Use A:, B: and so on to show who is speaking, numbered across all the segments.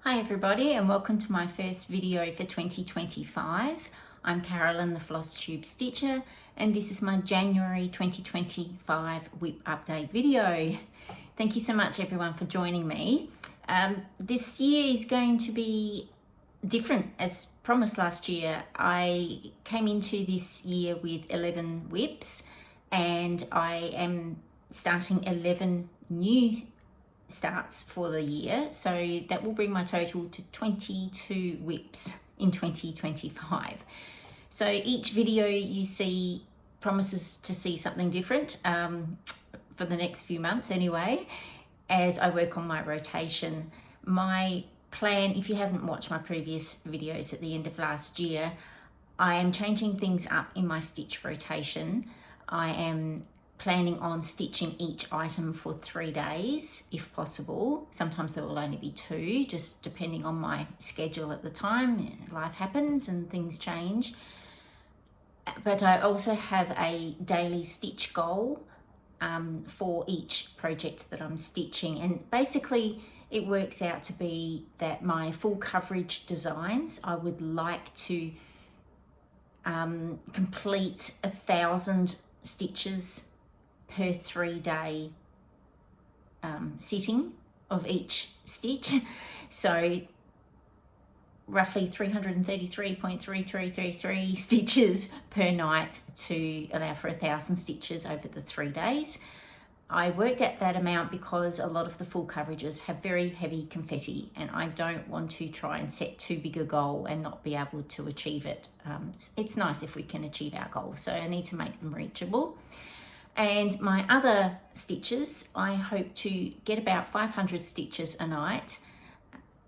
A: Hi everybody and welcome to my first video for 2025. I'm Carolyn the Flosstube Stitcher and this is my January 2025 WIP update video. Thank you so much everyone for joining me. This year is going to be different as promised last year. I came into this year with 11 WIPs and I am starting 11 new starts for the year, so that will bring my total to 22 WIPs in 2025. So each video you see promises to see something different for the next few months anyway, as I work on my rotation. My plan, if you haven't watched my previous videos at the end of last year, I am changing things up in my stitch rotation. I am planning on stitching each item for 3 days if possible. Sometimes there will only be 2, just depending on my schedule at the time. Life happens and things change. But I also have a daily stitch goal for each project that I'm stitching, and basically it works out to be that my full coverage designs, I would like to complete 1,000 stitches per 3-day sitting of each stitch. So roughly 333.3333 stitches per night to allow for 1,000 stitches over the 3 days. I worked at that amount because a lot of the full coverages have very heavy confetti and I don't want to try and set too big a goal and not be able to achieve it. It's nice if we can achieve our goals, so I need to make them reachable. And my other stitches, I hope to get about 500 stitches a night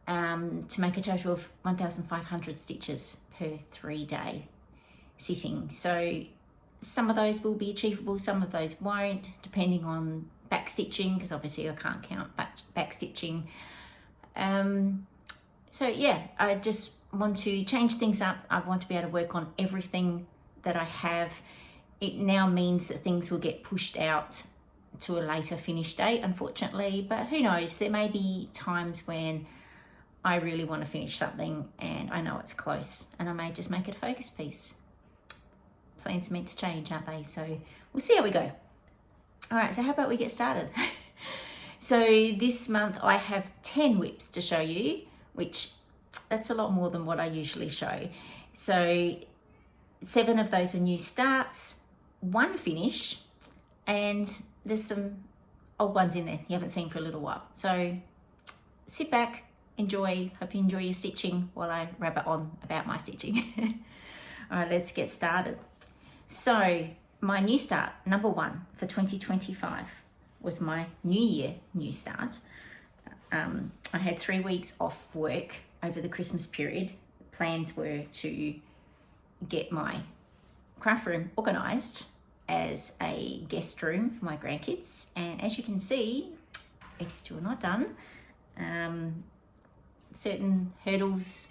A: to make a total of 1,500 stitches per 3-day sitting. So some of those will be achievable, some of those won't, depending on back stitching, because obviously I can't count back stitching. So yeah, I just want to change things up. I want to be able to work on everything that I have. It now means that things will get pushed out to a later finish date, unfortunately, but who knows, there may be times when I really want to finish something and I know it's close and I may just make it a focus piece. Plans are meant to change, aren't they? So we'll see how we go. All right, so how about we get started? So this month I have 10 WIPs to show you, which that's a lot more than what I usually show. So 7 of those are new starts, 1 finish, and there's some old ones in there you haven't seen for a little while. So sit back, enjoy, hope you enjoy your stitching while I rabbit on about my stitching. All right, let's get started. So my new start, number 1 for 2025, was my New Year new start. I had 3 weeks off work over the Christmas period. Plans were to get my craft room organised as a guest room for my grandkids, and as you can see, it's still not done. Certain hurdles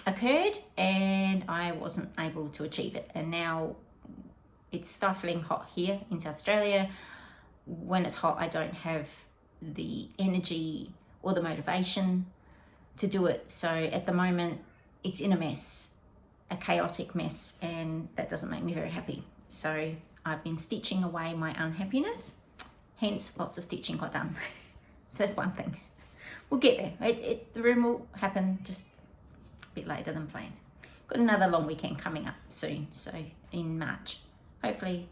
A: occurred and I wasn't able to achieve it, and now it's stifling hot here in South Australia. When it's hot, I don't have the energy or the motivation to do it, so at the moment it's in a mess, a chaotic mess, and that doesn't make me very happy. So I've been stitching away my unhappiness, hence lots of stitching got done. So that's one thing. We'll get there. The room will happen just a bit later than planned. Got another long weekend coming up soon, so in March. Hopefully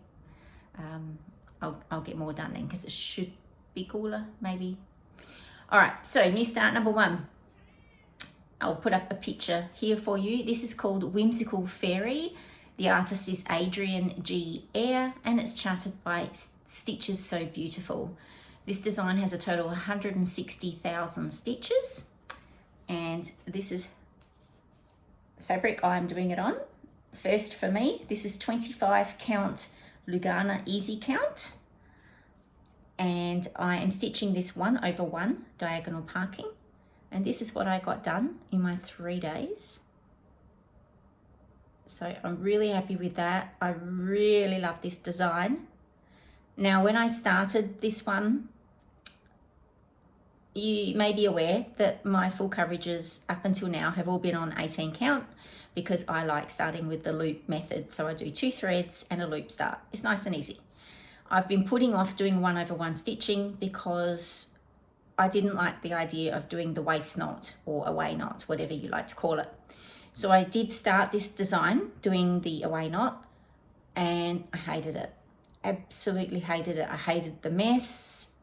A: I'll get more done then, because it should be cooler maybe. All right, so new start number 1. I'll put up a picture here for you. This is called Whimsical Fairy. The artist is Adrian G. Eyre and it's charted by Stitches So Beautiful. This design has a total of 160,000 stitches, and this is the fabric I'm doing it on. First for me, this is 25 count Lugana Easy Count, and I am stitching this 1 over 1 diagonal parking. And this is what I got done in my 3 days. So I'm really happy with that. I really love this design. Now, when I started this one, you may be aware that my full coverages up until now have all been on 18 count because I like starting with the loop method. So I do 2 threads and a loop start. It's nice and easy. I've been putting off doing 1/1 stitching because I didn't like the idea of doing the waist knot or away knot, whatever you like to call it. So I did start this design doing the away knot and I hated it. Absolutely hated it. I hated the mess.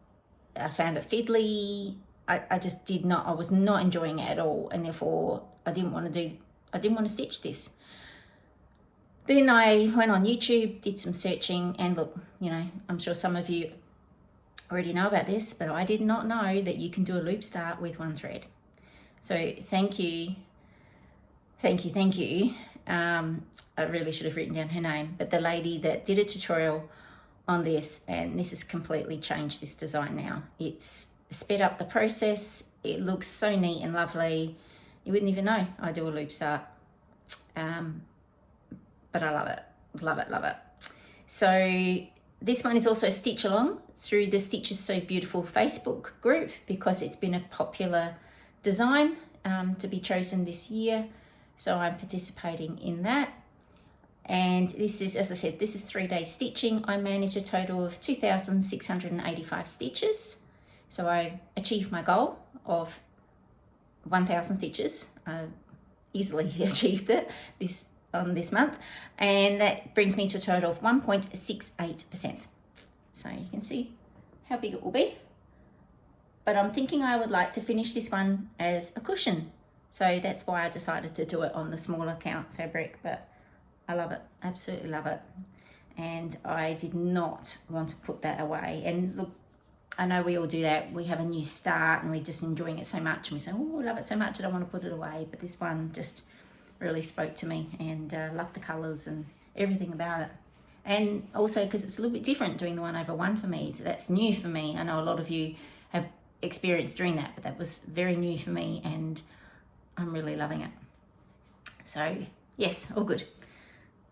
A: I found it fiddly. I just did not, I was not enjoying it at all, and therefore I didn't want to stitch this. Then I went on YouTube, did some searching, and look, you know, I'm sure some of you already know about this, but I did not know that you can do a loop start with 1 thread. So thank you. I really should have written down her name, but the lady that did a tutorial on this, and this has completely changed this design now. It's sped up the process. It looks so neat and lovely. You wouldn't even know I do a loop start. But I love it. So this one is also a stitch along through the Stitches So Beautiful Facebook group because it's been a popular design to be chosen this year. So I'm participating in that. And this is, as I said, this is 3 days stitching. I managed a total of 2,685 stitches. So I achieved my goal of 1,000 stitches. I easily achieved it this month. And that brings me to a total of 1.68%. So you can see how big it will be. But I'm thinking I would like to finish this one as a cushion. So that's why I decided to do it on the smaller count fabric, but I love it, absolutely love it. And I did not want to put that away. And look, I know we all do that. We have a new start and we're just enjoying it so much. And we say, oh, I love it so much, I don't want to put it away. But this one just really spoke to me, and loved the colours and everything about it. And also because it's a little bit different doing the 1/1 for me. So that's new for me. I know a lot of you have experienced doing that, but that was very new for me and I'm really loving it. So yes, all good.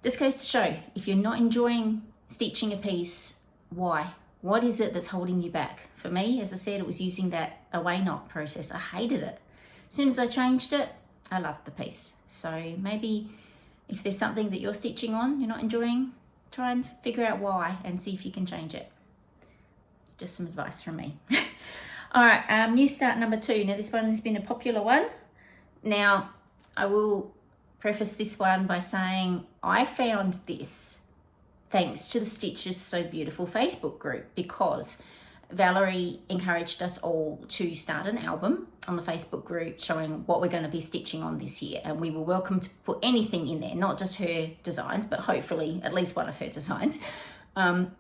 A: Just goes to show, if you're not enjoying stitching a piece, why? What is it that's holding you back? For me, as I said, it was using that away knot process. I hated it. As soon as I changed it, I loved the piece. So maybe if there's something that you're stitching on, you're not enjoying, try and figure out why and see if you can change it. It's just some advice from me. All right, new start number 2. Now this one has been a popular one. Now, I will preface this one by saying I found this thanks to the Stitches So Beautiful Facebook group, because Valerie encouraged us all to start an album on the Facebook group showing what we're going to be stitching on this year, and we were welcome to put anything in there, not just her designs, but hopefully at least one of her designs,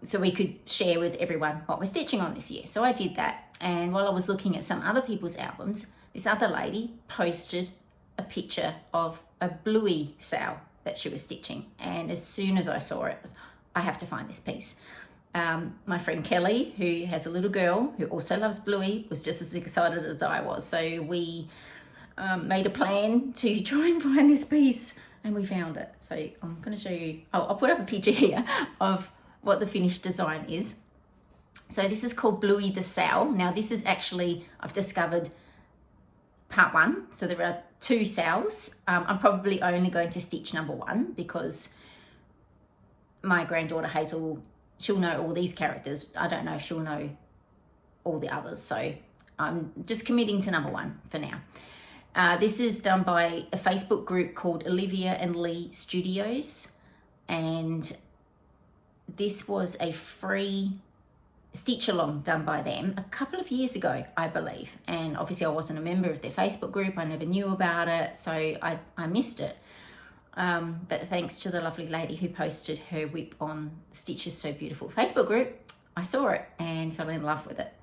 A: so we could share with everyone what we're stitching on this year. So I did that, and while I was looking at some other people's albums, this other lady posted a picture of a bluey sale that she was stitching, and as soon as I saw it, I have to find this piece. My friend Kelly, who has a little girl who also loves bluey, was just as excited as I was, so we made a plan to try and find this piece, and we found it. So I'm going to show you, I'll put up a picture here of what the finished design is. So this is called Bluey the Sow. Now this is actually, I've discovered, part 1. So there are 2 sows. I'm probably only going to stitch number 1 because my granddaughter Hazel, she'll know all these characters. I don't know if she'll know all the others. So I'm just committing to number 1 for now. This is done by a Facebook group called Olivia and Lee Studios. And this was a free stitch along done by them a couple of years ago, I believe, and obviously I wasn't a member of their Facebook group. I never knew about it, so I missed it, but thanks to the lovely lady who posted her WIP on Stitches So Beautiful Facebook group, I saw it and fell in love with it.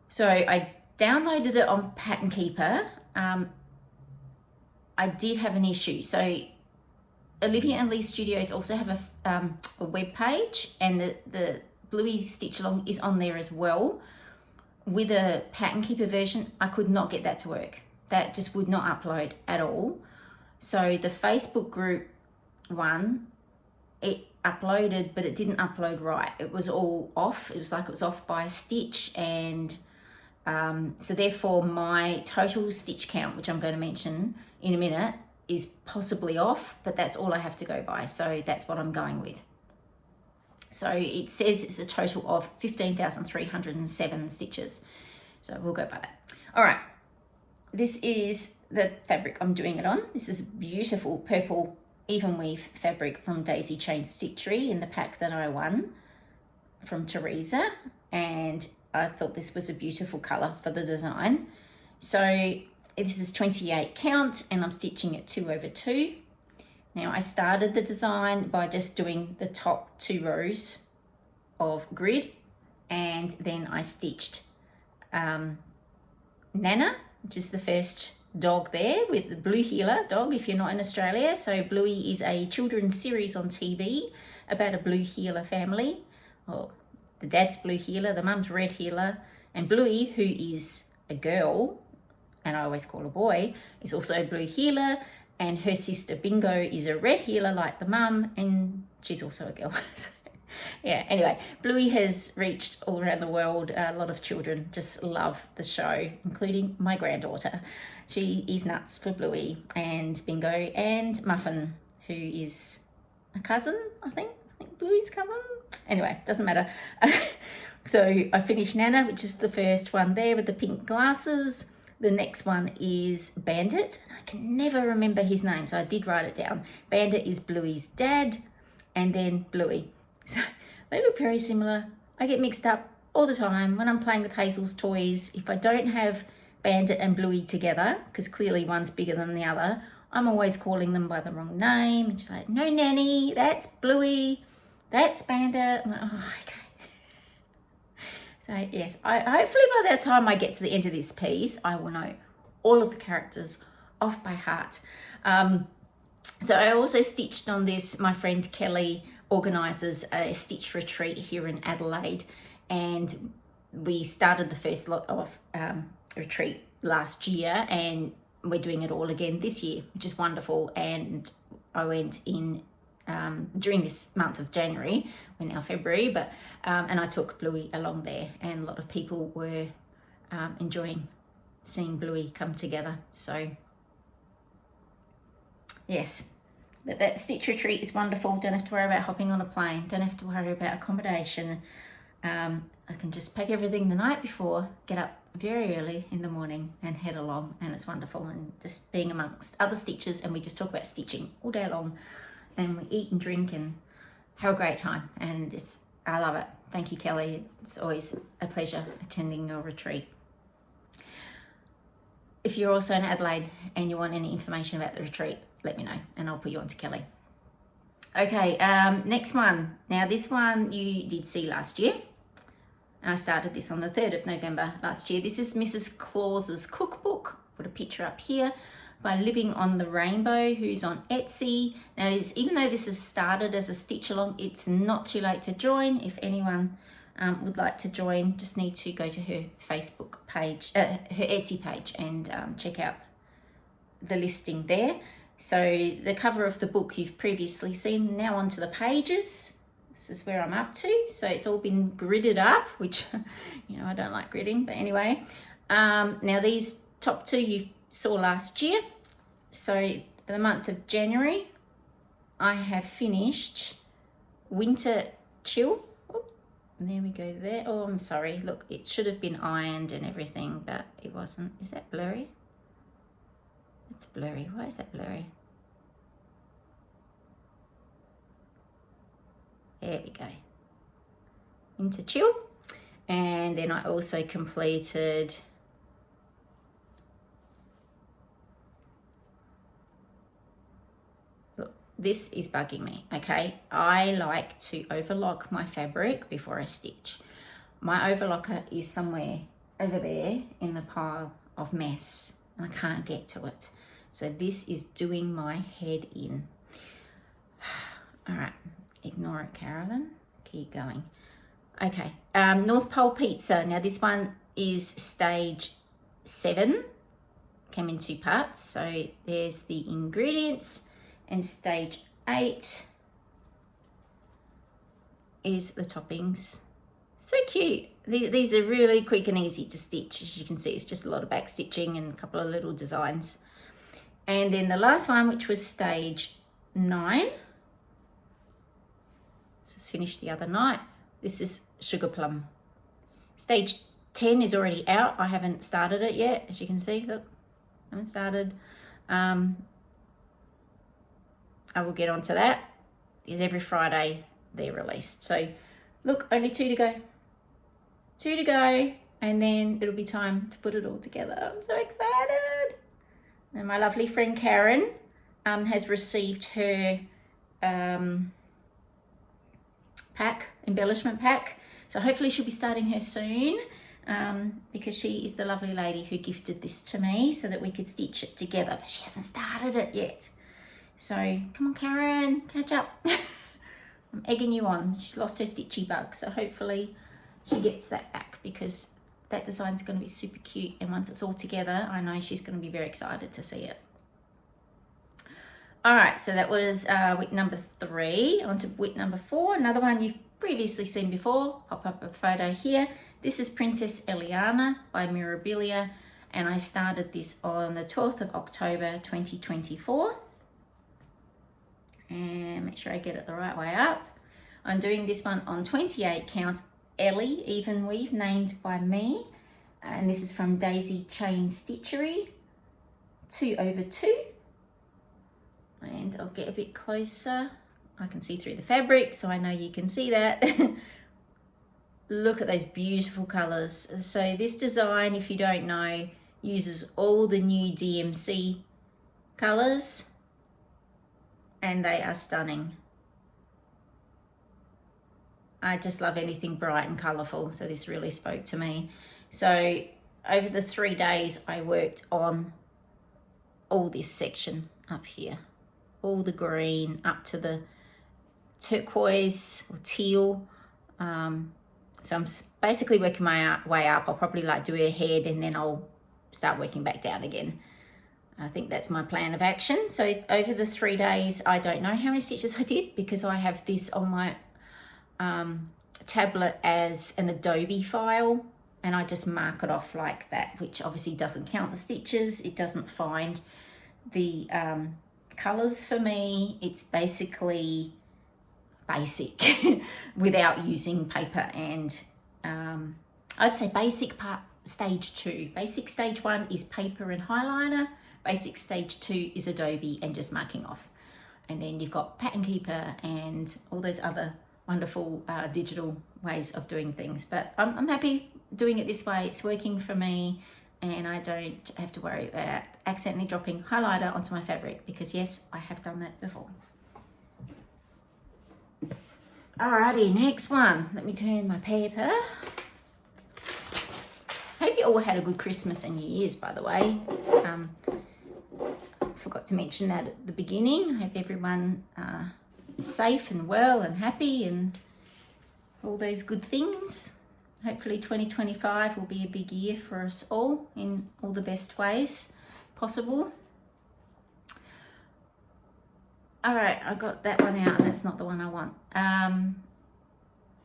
A: So I downloaded it on Pattern Keeper. I did have an issue. So Olivia and Lee Studios also have a web page, and the Bluey stitch along is on there as well. With a Pattern Keeper version, I could not get that to work. That just would not upload at all. So the Facebook group one, it uploaded, but it didn't upload right. It was all off. It was like it was off by a stitch, and So therefore my total stitch count, which I'm going to mention in a minute, is possibly off, but that's all I have to go by. So that's what I'm going with. So it says it's a total of 15,307 stitches. So we'll go by that. All right, this is the fabric I'm doing it on. This is beautiful purple even weave fabric from Daisy Chain Stitchery in the pack that I won from Teresa, and I thought this was a beautiful color for the design. So this is 28 count and I'm stitching it 2/2. Now I started the design by just doing the top 2 rows of grid, and then I stitched Nana, which is the first dog there with the blue heeler dog if you're not in Australia. So Bluey is a children's series on TV about a blue heeler family. Well, the dad's blue heeler, the mum's red heeler, and Bluey, who is a girl, and I always call a boy, is also a blue heeler, and her sister Bingo is a red heeler like the mum, and she's also a girl. Yeah, anyway, Bluey has reached all around the world. A lot of children just love the show, including my granddaughter. She is nuts for Bluey and Bingo and Muffin, who is a cousin, I think Bluey's cousin. Anyway, doesn't matter. So I finished Nana, which is the first one there with the pink glasses. The next one is Bandit. I can never remember his name, so I did write it down. Bandit is Bluey's dad, and then Bluey. So they look very similar. I get mixed up all the time when I'm playing with Hazel's toys. If I don't have Bandit and Bluey together, because clearly one's bigger than the other, I'm always calling them by the wrong name. And she's like, no, Nanny, that's Bluey, that's Bandit. I'm like, oh, okay. So yes, hopefully by the time I get to the end of this piece, I will know all of the characters off by heart. So I also stitched on this. My friend Kelly organises a stitch retreat here in Adelaide, and we started the first lot of retreat last year, and we're doing it all again this year, which is wonderful. And I went in during this month of January, we're now February, but and I took Bluey along there, and a lot of people were enjoying seeing Bluey come together. So yes, but that stitch retreat is wonderful. Don't have to worry about hopping on a plane, don't have to worry about accommodation. I can just pack everything the night before, get up very early in the morning and head along, and it's wonderful. And just being amongst other stitchers, and we just talk about stitching all day long, and we eat and drink and have a great time, and I love it. Thank you, Kelly. It's always a pleasure attending your retreat. If you're also in Adelaide and you want any information about the retreat, let me know and I'll put you on to Kelly. Okay, next one. Now this one you did see last year. I started this on the 3rd of November last year. This is Mrs. Claus's cookbook. Put a picture up here by Living on the Rainbow, who's on Etsy. Now, even though this has started as a stitch along, it's not too late to join. If anyone would like to join, just need to go to her Facebook page, her Etsy page, and check out the listing there. So the cover of the book you've previously seen. Now onto the pages. This is where I'm up to. So it's all been gridded up, which, you know, I don't like gridding, but anyway. Now these top 2 you saw last year. So for the month of January, I have finished Winter Chill. Oop, there we go there. Oh, I'm sorry. Look, it should have been ironed and everything, but it wasn't. Is that blurry? It's blurry. Why is that blurry? There we go. Into Chill. And then I also completed this is bugging me, okay? I like to overlock my fabric before I stitch. My overlocker is somewhere over there in the pile of mess, and I can't get to it. So this is doing my head in. All right, ignore it, Carolyn. Keep going. Okay, North Pole Pizza. Now this one is stage 7. Came in 2 parts. So there's the ingredients. And stage 8 is the toppings. So cute. these are really quick and easy to stitch. As you can see, it's just a lot of back stitching and a couple of little designs. And then the last one, which was stage 9, just finished the other night. This is Sugar Plum. Stage 10 is already out. I haven't started it yet, as you can see. Look, I haven't started. I will get onto that. Because every Friday they're released. So look, only 2 to go. 2 to go, and then it'll be time to put it all together. I'm so excited. And my lovely friend Karen has received her embellishment pack. So hopefully she'll be starting her soon, because she is the lovely lady who gifted this to me so that we could stitch it together, but she hasn't started it yet. So come on, Karen, catch up. I'm egging you on. She's lost her stitchy bug, so hopefully she gets that back, because that design's going to be super cute, and once it's all together, I know she's going to be very excited to see it. All right, so that was WIP number 3. On to WIP number 4, another one you've previously seen before. Pop up a photo here. This is Princess Eliana by Mirabilia, and I started this on the 12th of October 2024. And make sure I get it the right way up. I'm doing this one on 28 count Ellie even weave, named by me, and this is from Daisy Chain Stitchery, 2/2. And I'll get a bit closer. I can see through the fabric, so I know you can see that. Look at those beautiful colors. So this design, if you don't know, uses all the new DMC colors, and they are stunning. I just love anything bright and colorful, so this really spoke to me. So over the 3 days, I worked on all this section up here, all the green up to the turquoise or teal. So I'm basically working my way up. I'll probably like do her head, and then I'll start working back down again. I think that's my plan of action. So over the 3 days, I don't know how many stitches I did, because I have this on my tablet as an Adobe file, and I just mark it off like that, which obviously doesn't count the stitches. It doesn't find the colors for me. It's basically basic without using paper and I'd say basic part stage 2. Basic stage 1 is paper and highlighter. Basic stage 2 is Adobe and just marking off. And then you've got Pattern Keeper and all those other wonderful digital ways of doing things. But I'm happy doing it this way. It's working for me, and I don't have to worry about accidentally dropping highlighter onto my fabric, because yes, I have done that before. Alrighty, next one. Let me turn my paper. Hope you all had a good Christmas and New Year's, by the way. Forgot to mention that at the beginning. I hope everyone is safe and well and happy and all those good things. Hopefully 2025 will be a big year for us all in all the best ways possible. All right, I got that one out, and that's not the one I want.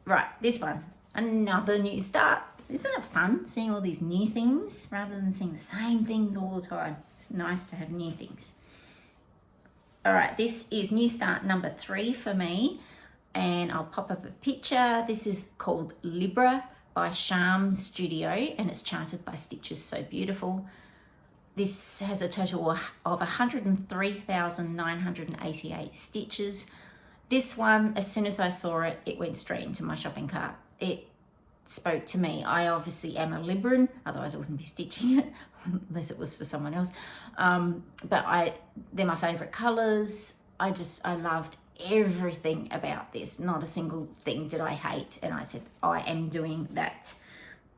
A: Right, this one, another new start. Isn't it fun seeing all these new things rather than seeing the same things all the time? It's nice to have new things. All right, this is new start number 3 for me, and I'll pop up a picture. This is called Libra by Charm Studio, and it's charted by Stitches So Beautiful. This has a total of 103,988 stitches. This one, as soon as I saw it, it went straight into my shopping cart. It spoke to me. I obviously am a Libran, otherwise I wouldn't be stitching it, unless it was for someone else. But they're my favorite colors. I loved everything about this. Not a single thing did I hate, and I said, I am doing that.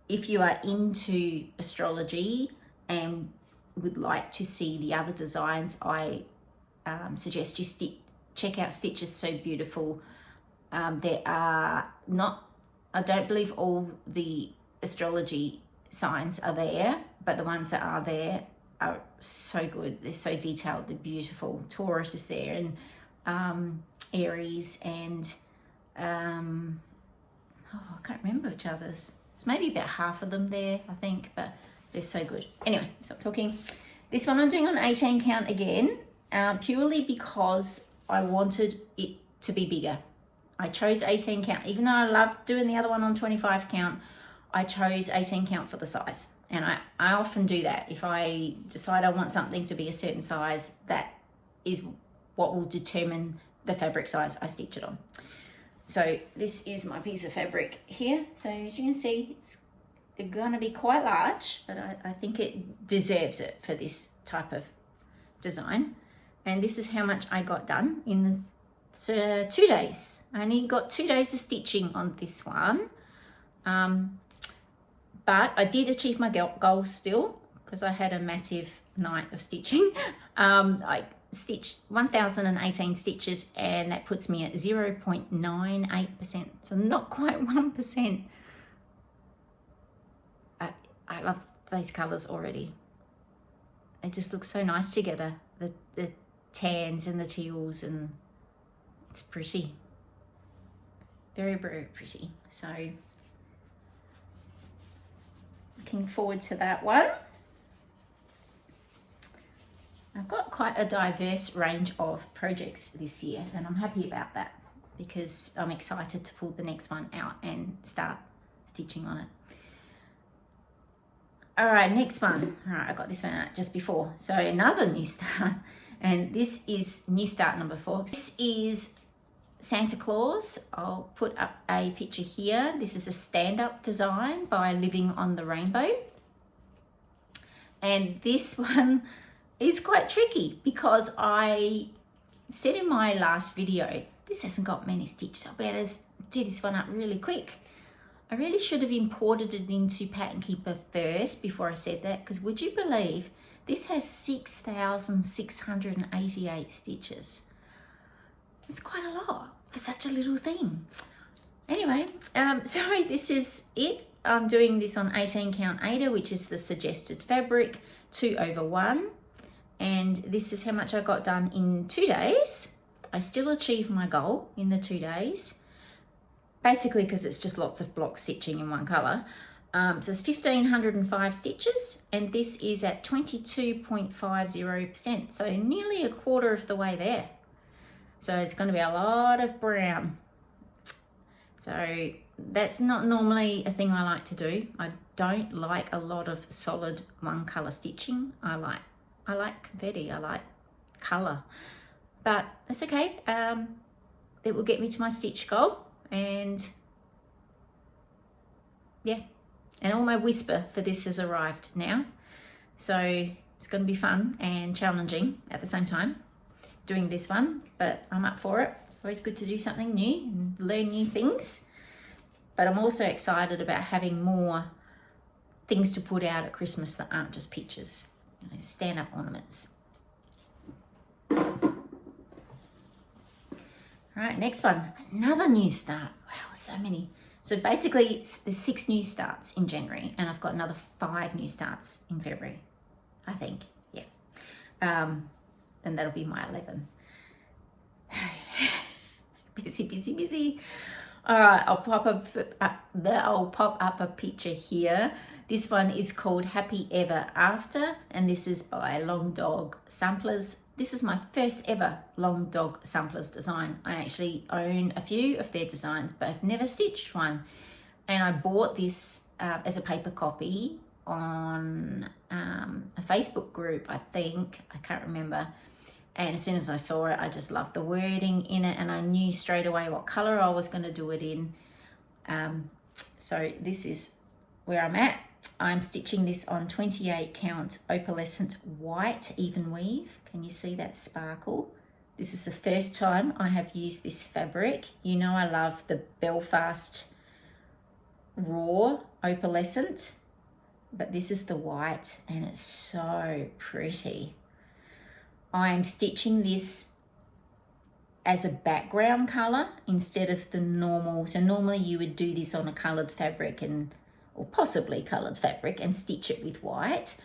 A: If you are into astrology and would like to see the other designs, I suggest you check out Stitches So Beautiful. There are not, I don't believe all the astrology signs are there, but the ones that are there are so good. They're so detailed, they're beautiful. Taurus is there, and Aries, and I can't remember which others. There's maybe about half of them there, I think, but they're so good. Anyway, stop talking. This one I'm doing on 18 count again, purely because I wanted it to be bigger. I chose 18 count, even though I loved doing the other one on 25 count, I chose 18 count for the size. And I often do that. If I decide I want something to be a certain size, that is what will determine the fabric size I stitch it on. So this is my piece of fabric here. So as you can see, it's gonna be quite large, but I think it deserves it for this type of design. And this is how much I got done in the 2 days. I only got 2 days of stitching on this one. But I did achieve my goal still, because I had a massive night of stitching. I stitched 1,018 stitches, and that puts me at 0.98%, so not quite 1%. I love those colors already. They just look so nice together, the tans and the teals, and it's pretty, very, very pretty. So looking forward to that one. I've got quite a diverse range of projects this year, and I'm happy about that because I'm excited to pull the next one out and start stitching on it. All right, next one. All right, I got this one out just before. So another new start, and this is new start number 4. This is Santa Claus. I'll put up a picture here. This is a stand-up design by Living on the Rainbow. And this one is quite tricky because I said in my last video, this hasn't got many stitches. I better do this one up really quick. I really should have imported it into Pattern Keeper first before I said that, because would you believe this has 6,688 stitches. It's quite a lot for such a little thing. Anyway, sorry, this is it. I'm doing this on 18 count Aida, which is the suggested fabric, 2/1. And this is how much I got done in 2 days. I still achieved my goal in the 2 days, basically because it's just lots of block stitching in one color. So it's 1,505 stitches, and this is at 22.50%, so nearly a quarter of the way there. So it's going to be a lot of brown. So that's not normally a thing I like to do. I don't like a lot of solid one color stitching. I like confetti, I like color, but that's okay. It will get me to my stitch goal, and yeah, and all my whisper for this has arrived now. So it's going to be fun and challenging at the same time doing this one, but I'm up for it. It's always good to do something new and learn new things. But I'm also excited about having more things to put out at Christmas that aren't just pictures, you know, stand-up ornaments. All right, next one, another new start. Wow, so many. So basically there's 6 new starts in January, and I've got another 5 new starts in February, I think, yeah. And that'll be my 11. Busy. All right, I'll pop up a picture here. This one is called Happy Ever After, and this is by Long Dog Samplers. This is my first ever Long Dog Samplers design. I actually own a few of their designs, but I've never stitched one. And I bought this as a paper copy on a Facebook group, I think. I can't remember. And as soon as I saw it, I just loved the wording in it, and I knew straight away what color I was going to do it in. So this is where I'm at. I'm stitching this on 28 count opalescent white even weave. Can you see that sparkle? This is the first time I have used this fabric. You know I love the Belfast raw opalescent, but this is the white, and it's so pretty. I'm stitching this as a background color instead of the normal. So normally you would do this on a colored fabric or possibly colored fabric and stitch it with white.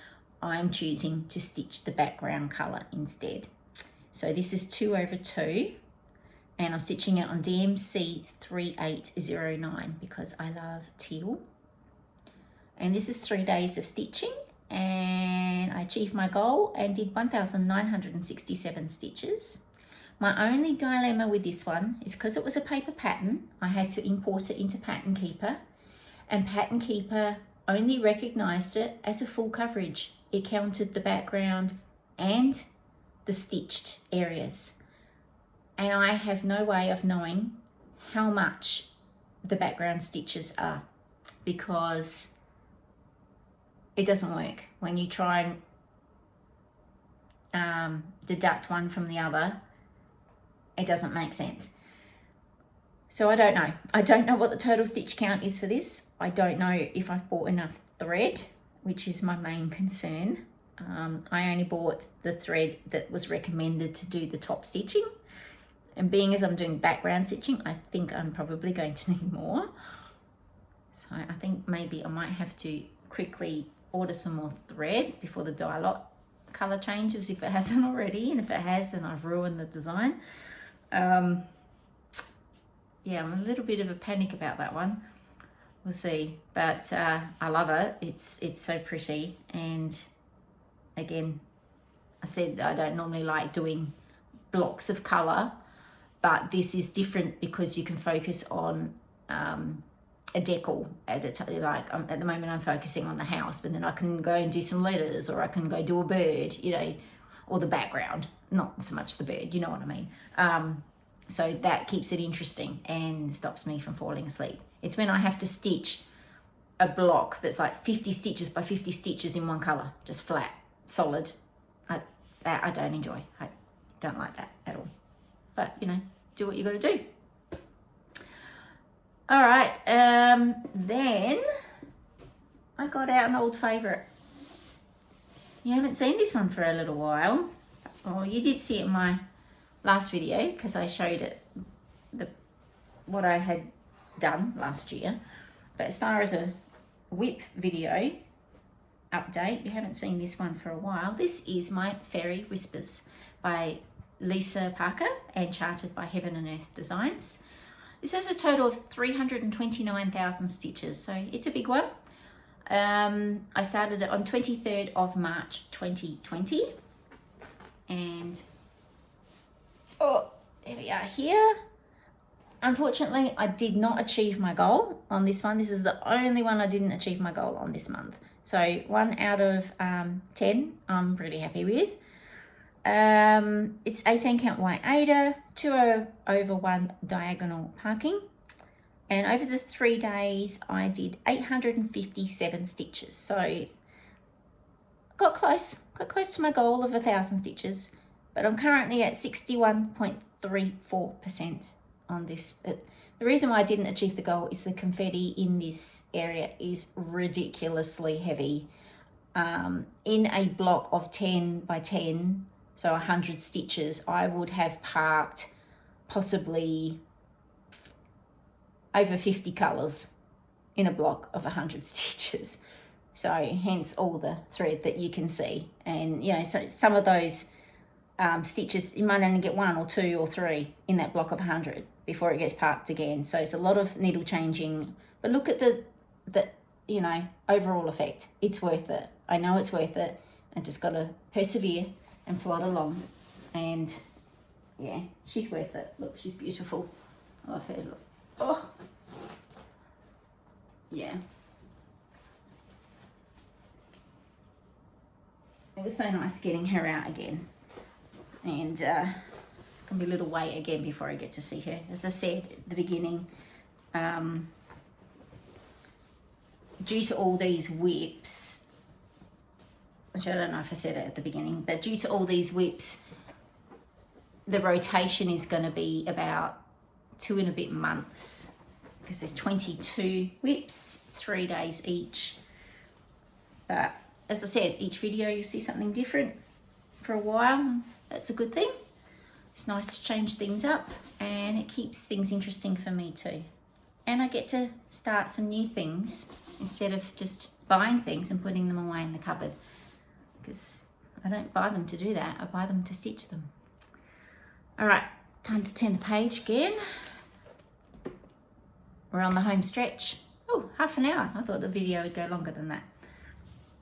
A: I'm choosing to stitch the background color instead. So this is 2/2, and I'm stitching it on DMC 3809 because I love teal. And this is 3 days of stitching, and I achieved my goal and did 1,967 stitches. My only dilemma with this one is because it was a paper pattern, I had to import it into Pattern Keeper, and Pattern Keeper only recognized it as a full coverage. It counted the background and the stitched areas. And I have no way of knowing how much the background stitches are, because it doesn't work. When you try and deduct one from the other, it doesn't make sense. So I don't know. I don't know what the total stitch count is for this. I don't know if I've bought enough thread, which is my main concern. I only bought the thread that was recommended to do the top stitching. And being as I'm doing background stitching, I think I'm probably going to need more. So I think maybe I might have to quickly order some more thread before the dye lot color changes, if it hasn't already. And if it has, then I've ruined the design. Yeah, I'm a little bit of a panic about that one. We'll see, but I love it. It's so pretty. And again, I said I don't normally like doing blocks of color, but this is different because you can focus on a decal at a time. Like at the moment I'm focusing on the house, but then I can go and do some letters, or I can go do a bird, you know, or the background, not so much the bird, you know what I mean. So that keeps it interesting and stops me from falling asleep. It's when I have to stitch a block that's like 50 stitches by 50 stitches in one color, just flat, solid. That I don't enjoy. I don't like that at all. But, you know, do what you got to do. All right, then I got out an old favorite. You haven't seen this one for a little while. Oh, you did see it in my last video because I showed it what I had done last year. But as far as a WIP video update, you haven't seen this one for a while. This is my Fairy Whispers by Lisa Parker and charted by Heaven and Earth Designs. This has a total of 329,000 stitches, so it's a big one. I started it on 23rd of March 2020, and oh, there we are here. Unfortunately, I did not achieve my goal on this one. This is the only one I didn't achieve my goal on this month. So 1 out of 10, I'm pretty happy with. It's 18 count white Ada, 2/1 diagonal parking. And over the 3 days, I did 857 stitches. So got close to my goal of 1,000 stitches, but I'm currently at 61.34% on this. But the reason why I didn't achieve the goal is the confetti in this area is ridiculously heavy. In a block of 10 by 10, so 100 stitches, I would have parked possibly over 50 colours in a block of 100 stitches. So hence all the thread that you can see. And, you know, so some of those stitches, you might only get 1 or 2 or 3 in that block of 100 before it gets parked again. So it's a lot of needle changing. But look at the you know, overall effect. It's worth it. I know it's worth it. I just got to persevere and plod along. And, yeah, she's worth it. Look, she's beautiful. I love her. Look. Oh. Yeah. It was so nice getting her out again. And can be a little wait again before I get to see her. As I said at the beginning, due to all these WIPs, which I don't know if I said it at the beginning, but due to all these WIPs, the rotation is going to be about 2 and a bit months, because there's 22 WIPs, 3 days each. But as I said, each video you'll see something different for a while. That's a good thing. It's nice to change things up, and it keeps things interesting for me too. And I get to start some new things instead of just buying things and putting them away in the cupboard, because I don't buy them to do that. I buy them to stitch them. All right, time to turn the page again. We're on the home stretch. Oh, half an hour. I thought the video would go longer than that.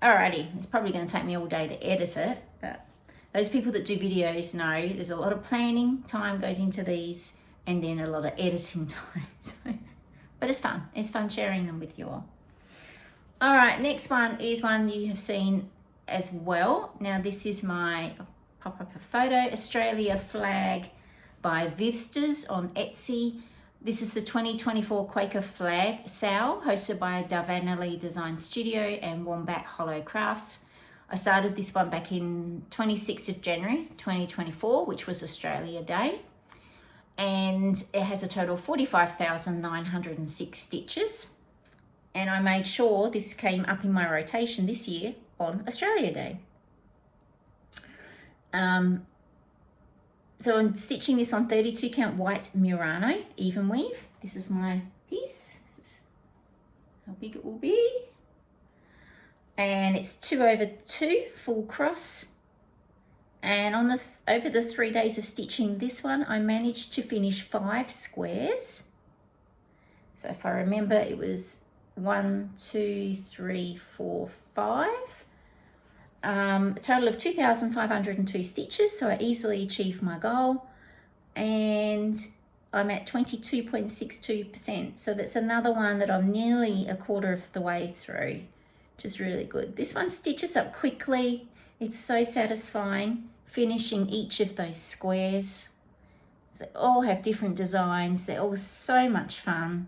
A: Alrighty, it's probably going to take me all day to edit it, but those people that do videos know there's a lot of planning time goes into these, and then a lot of editing time. So, but it's fun. It's fun sharing them with you all. All right, next one is one you have seen as well. Now this is my, I'll pop up a photo, Australia flag by Vivsters on Etsy. This is the 2024 Quaker Flag Sow, hosted by Davanelli Design Studio and Wombat Hollow Crafts. I started this one back in 26th of January 2024, which was Australia Day. And it has a total of 45,906 stitches. And I made sure this came up in my rotation this year on Australia Day. So I'm stitching this on 32 count white Murano even weave. This is my piece. This is how big it will be. And it's 2/2 full cross. And on the over the 3 days of stitching this one, I managed to finish 5 squares. So if I remember, it was 1, 2, 3, 4, 5. A total of 2,502 stitches, so I easily achieved my goal, and I'm at 22.62%, so that's another one that I'm nearly a quarter of the way through, which is really good. This one stitches up quickly. It's so satisfying finishing each of those squares. They all have different designs. They're all so much fun.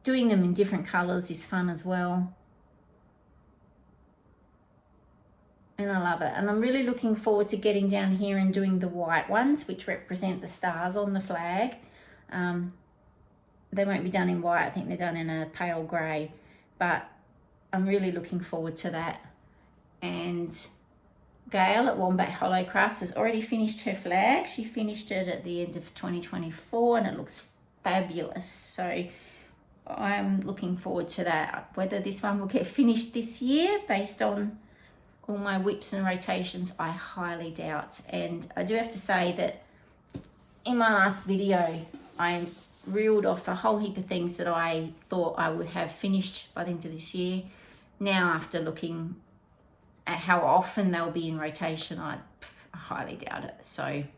A: Doing them in different colors is fun as well. And I love it. And I'm really looking forward to getting down here and doing the white ones, which represent the stars on the flag. They won't be done in white. I think they're done in a pale grey. But I'm really looking forward to that. And Gail at Wombat Hollow Crafts has already finished her flag. She finished it at the end of 2024 and it looks fabulous. So I'm looking forward to that. Whether this one will get finished this year based on all my WIPs and rotations, I highly doubt. And I do have to say that in my last video, I reeled off a whole heap of things that I thought I would have finished by the end of this year. Now, after looking at how often they'll be in rotation, I highly doubt it. So I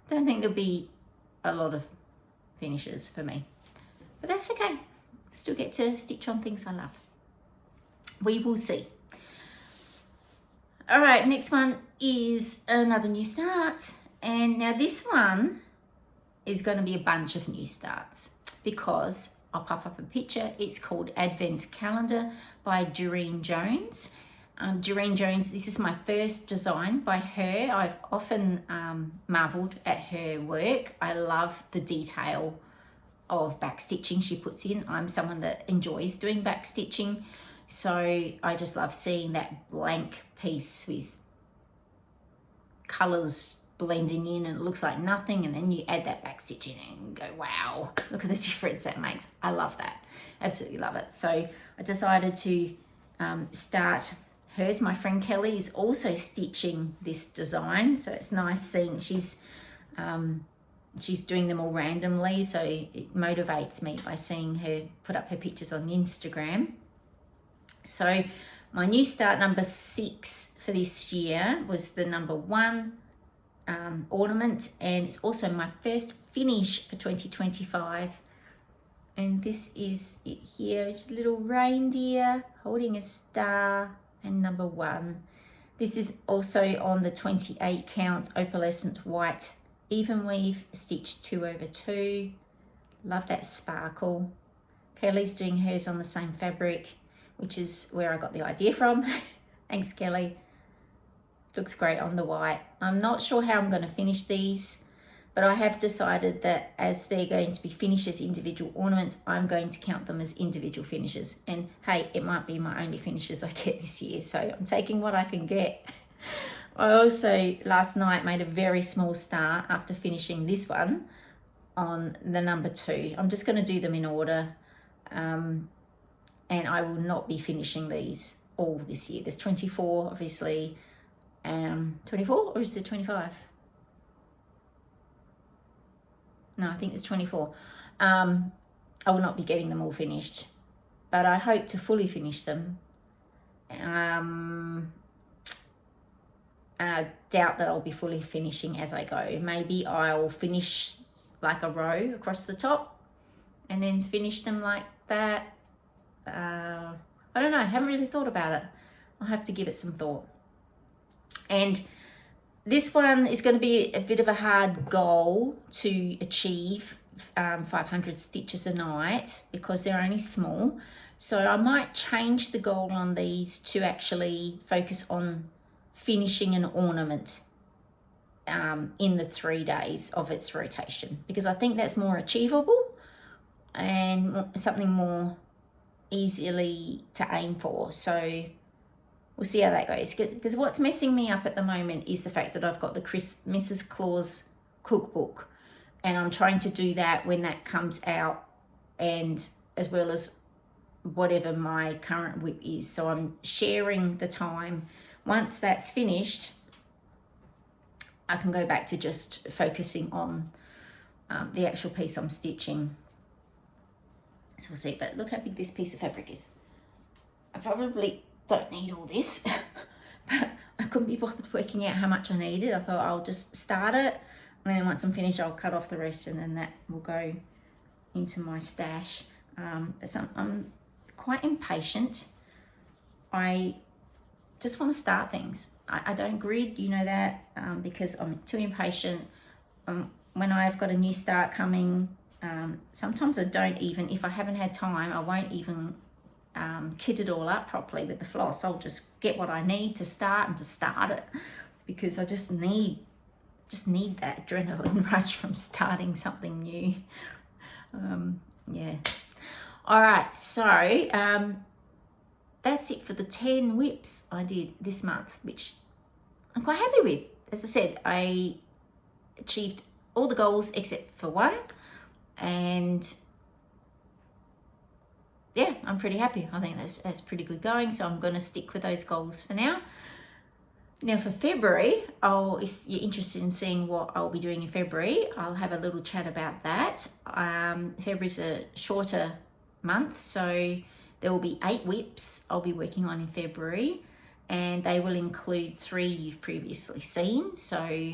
A: don't think there'll be a lot of finishes for me. But that's okay. Still get to stitch on things I love. We will see. All right, next one is another new start. And now this one is going to be a bunch of new starts because I'll pop up a picture. It's called Advent Calendar by Doreen Jones. Doreen Jones, this is my first design by her. I've often marveled at her work. I love the detail of back stitching she puts in. I'm someone that enjoys doing back stitching. So I just love seeing that blank piece with colours blending in and it looks like nothing, and then you add that back stitching and go, wow, look at the difference that makes. I love that. Absolutely love it. So I decided to start hers. My friend Kelly is also stitching this design. So it's nice seeing she's doing them all randomly. So it motivates me by seeing her put up her pictures on Instagram. So my new start number 6 for this year was the number 1 ornament, and it's also my first finish for 2025. And this is it here. It's a little reindeer holding a star and number 1. This is also on the 28 count opalescent white even weave, stitch 2/2. Love that sparkle. Kelly's doing hers on the same fabric, which is where I got the idea from. Thanks, Kelly. Looks great on the white. I'm not sure how I'm going to finish these, but I have decided that as they're going to be finished as individual ornaments, I'm going to count them as individual finishes. And hey, it might be my only finishes I get this year, so I'm taking what I can get. I also last night made a very small start after finishing this one on the number 2. I'm just going to do them in order. And I will not be finishing these all this year. There's 24, obviously. 24 or is there 25? No, I think there's 24. I will not be getting them all finished. but I hope to fully finish them. And I doubt that I'll be fully finishing as I go. Maybe I'll finish like a row across the top and then finish them like that. I don't know, I haven't really thought about it. I'll have to give it some thought. And this one is going to be a bit of a hard goal to achieve, 500 stitches a night, because they're only small. So I might change the goal on these to actually focus on finishing an ornament in the 3 days of its rotation, because I think that's more achievable and something more easily to aim for. So we'll see how that goes, because what's messing me up at the moment is the fact that I've got the Mrs. Claus cookbook, and I'm trying to do that when that comes out, and as well as whatever my current WIP is. So I'm sharing the time. Once that's finished, I can go back to just focusing on the actual piece I'm stitching. So we'll see, but look how big this piece of fabric is. I probably don't need all this, but I couldn't be bothered working out how much I needed. I thought I'll just start it, and then once I'm finished, I'll cut off the rest, and then that will go into my stash. I'm quite impatient. I just want to start things. I don't grid, you know that, because I'm too impatient. When I've got a new start coming, sometimes I don't even, if I haven't had time, I won't even kit it all up properly with the floss. I'll just get what I need to start and to start it, because I just need that adrenaline rush from starting something new. Yeah. All right, so that's it for the 10 WIPs I did this month, which I'm quite happy with. As I said, I achieved all the goals except for one, and yeah, I'm pretty happy. I think that's pretty good going, so I'm going to stick with those goals for now. Now for February, if you're interested in seeing what I'll be doing in February, I'll have a little chat about that. February's a shorter month, so there will be 8 WIPs I'll be working on in February, and they will include 3 you've previously seen. So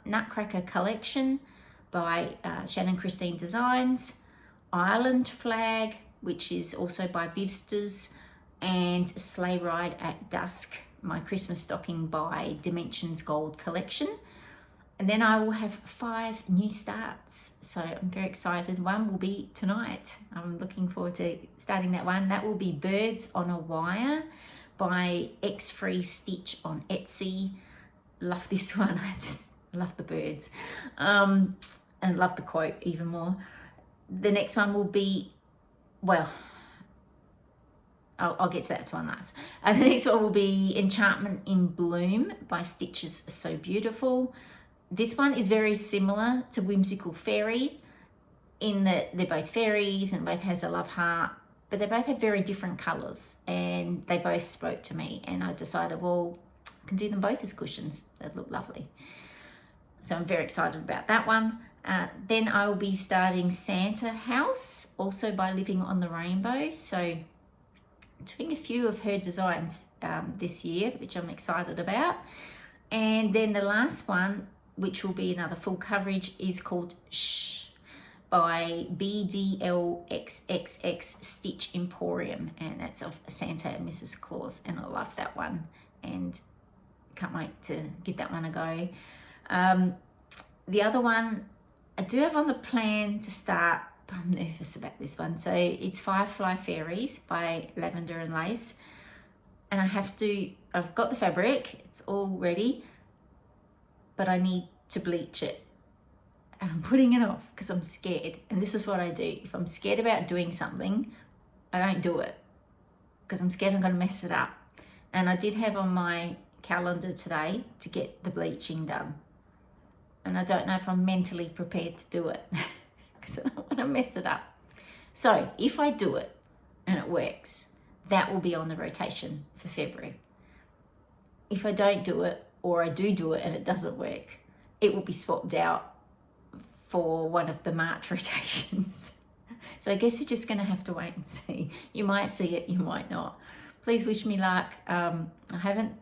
A: Nutcracker Collection by Shannon Christine Designs, Island Flag, which is also by Vivsters, and Sleigh Ride at Dusk, my Christmas stocking by Dimensions Gold Collection. And then I will have 5 new starts, so I'm very excited. One will be tonight. I'm looking forward to starting that one. That will be Birds on a Wire by X Free Stitch on Etsy. Love this one. I just love the birds, and love the quote even more. The next one will be, well, I'll get to that one last. The next one will be Enchantment in Bloom by Stitches So Beautiful. This one is very similar to Whimsical Fairy in that they're both fairies and both has a love heart, but they both have very different colours, and they both spoke to me, and I decided, well, I can do them both as cushions. They look lovely. So I'm very excited about that one. Then I will be starting Santa House, also by Living on the Rainbow. So I'm doing a few of her designs this year, which I'm excited about. And then the last one, which will be another full coverage, is called Shh by BDLXXX Stitch Emporium, and that's of Santa and Mrs. Claus, and I love that one and can't wait to give that one a go. The other one I do have on the plan to start, but I'm nervous about this one. So it's Firefly Fairies by Lavender and Lace, and I've got the fabric, it's all ready, but I need to bleach it, and I'm putting it off because I'm scared. And this is what I do: if I'm scared about doing something, I don't do it because I'm scared I'm going to mess it up. And I did have on my calendar today to get the bleaching done, and I don't know if I'm mentally prepared to do it because I don't want to mess it up. So if I do it and it works, that will be on the rotation for February. If I don't do it, or I do it and it doesn't work, it will be swapped out for one of the March rotations. So I guess you're just going to have to wait and see. You might see it, you might not. Please wish me luck. I haven't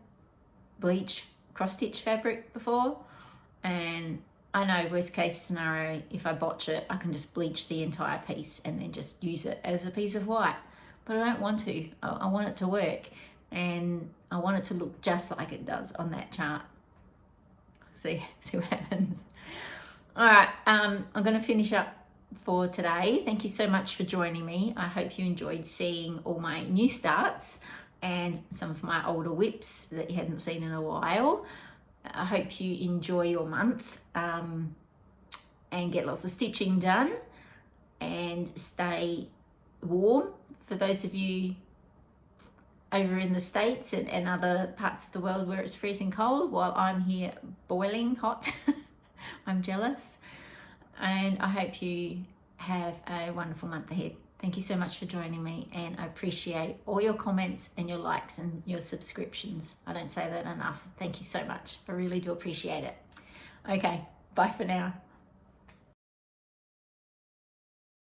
A: bleached cross-stitch fabric before, and I know worst case scenario, if I botch it, I can just bleach the entire piece and then just use it as a piece of white. But I don't want to. I want it to work, and I want it to look just like it does on that chart. See what happens. All right, I'm going to finish up for today. Thank you so much for joining me. I hope you enjoyed seeing all my new starts and some of my older WIPs that you hadn't seen in a while. I hope you enjoy your month and get lots of stitching done and stay warm. For those of you over in the States and other parts of the world where it's freezing cold, while I'm here boiling hot. I'm jealous. And I hope you have a wonderful month ahead. Thank you so much for joining me, and I appreciate all your comments and your likes and your subscriptions. I don't say that enough. Thank you so much. I really do appreciate it. Okay, bye for now.